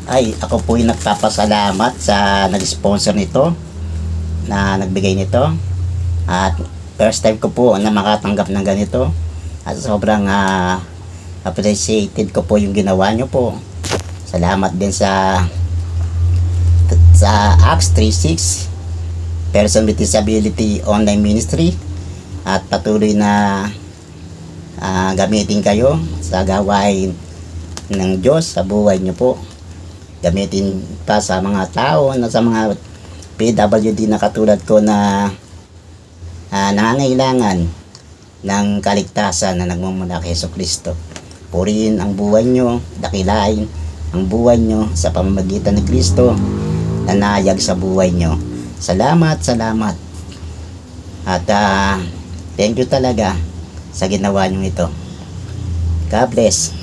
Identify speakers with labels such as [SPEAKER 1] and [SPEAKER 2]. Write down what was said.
[SPEAKER 1] Ay, ako po yung nagpapasalamat sa nag-sponsor nito, na nagbigay nito. At first time ko po na makatanggap ng ganito. At sobrang appreciated ko po yung ginawa nyo po. Salamat din sa Acts 36 Person with Disability Online Ministry, at patuloy na gamitin kayo sa gawain ng Diyos sa buhay nyo po. Gamitin pa sa mga tao, sa mga PWD na katulad ko na nangangailangan ng kaligtasan na nagmumula kay Jesucristo. Purihin ang buhay nyo, dakilain ang buhay nyo sa pamamagitan ni Kristo na nahayag sa buhay nyo. Salamat. At thank you talaga sa ginawa nyo ito. God bless.